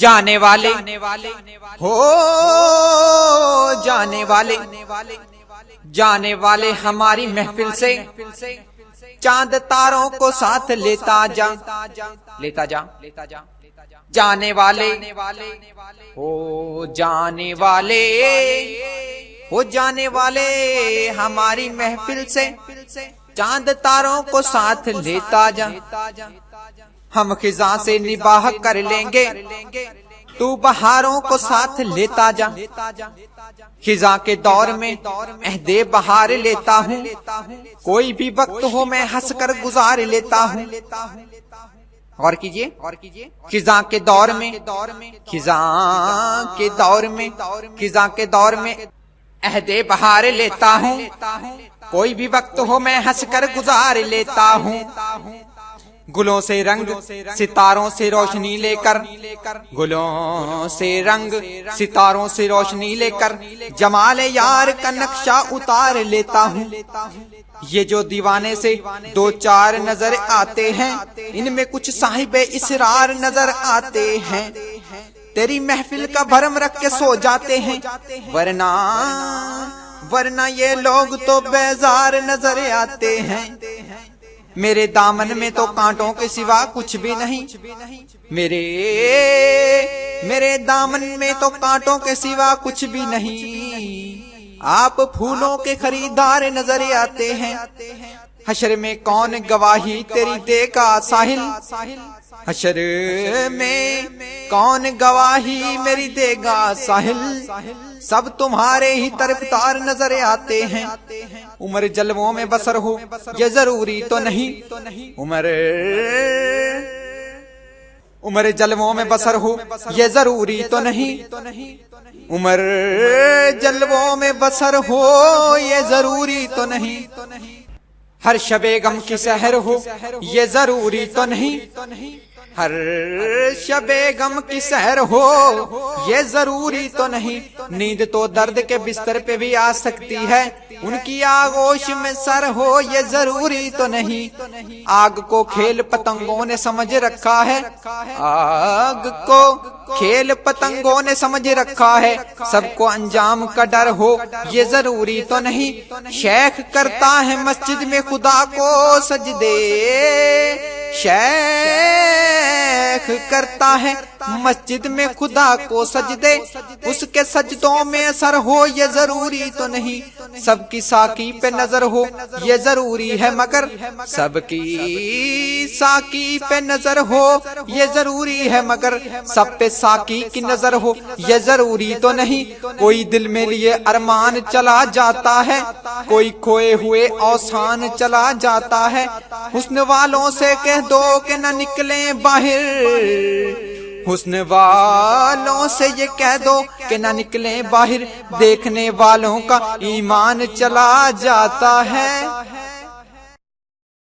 جانے والے ہو جانے والے جانے والے ہماری محفل سے چاند تاروں کو ساتھ لیتا جا جانے والے ہو جانے والے ہو جانے والے ہماری محفل سے چاند تاروں کو ساتھ لیتا جا ہم خزاں سے نباہ کر لیں گے تو بہاروں کو ساتھ لیتا جا خزاں کے دور میں عہد بہار لیتا ہوں کوئی بھی وقت ہو میں ہنس کر گزار لیتا ہوں غور کیجئے خزاں کے دور میں عہد بہار لیتا ہوں کوئی بھی وقت ہو میں ہنس کر گزار لیتا ہوں گلوں سے رنگ ستاروں سے روشنی لے کر گلوں سے رنگ ستاروں سے روشنی لے کر جمال یار کا نقشہ اتار لیتا ہوں یہ جو دیوانے سے دو چار نظر آتے ہیں ان میں کچھ صاحب اسرار نظر آتے ہیں تیری محفل کا بھرم رکھ کے سو جاتے ہیں ورنہ یہ لوگ تو بیزار نظر آتے ہیں میرے دامن میں تو کانٹوں کے سوا کچھ بھی نہیں میرے دامن میں تو کانٹوں کے سوا کچھ بھی نہیں آپ پھولوں کے خریدار نظر آتے ہیں حشر میں کون گواہی تیری دے گا ساحل حشر میں کون گواہی میری دے گا ساحل سب تمہارے ہی طرفدار نظر آتے ہیں عمر جلووں میں بسر ہو یہ ضروری تو نہیں عمر جلووں میں بسر ہو یہ ضروری تو نہیں عمر جلووں میں بسر ہو یہ ضروری تو نہیں ہر شب غم کی سحر ہو یہ ضروری تو نہیں ہر شب غم کی سحر ہو یہ ضروری تو نہیں نیند تو درد کے بستر پہ بھی آ سکتی ہے ان کی آغوش میں سر ہو یہ ضروری تو نہیں آگ کو کھیل پتنگوں نے سمجھ رکھا ہے آگ کو کھیل پتنگوں نے سمجھ رکھا ہے سب کو انجام کا ڈر ہو یہ ضروری تو نہیں شیخ کرتا ہے مسجد میں خدا کو سجدے شیخ کرتا ہے مسجد میں خدا کو سجدے اس کے سجدوں میں اثر ہو یہ ضروری تو نہیں سب کی ساقی پہ نظر ہو یہ ضروری ہے مگر سب کی ساقی پہ نظر ہو یہ ضروری ہے مگر سب پہ ساقی کی نظر ہو یہ ضروری تو نہیں کوئی دل میں لیے ارمان چلا جاتا ہے کوئی کھوئے ہوئے اوسان چلا جاتا ہے حسن والوں سے کہہ دو کہ نہ نکلیں باہر حسن والوں سے یہ کہہ دو کہ نہ نکلیں باہر دیکھنے والوں کا ایمان چلا جاتا ہے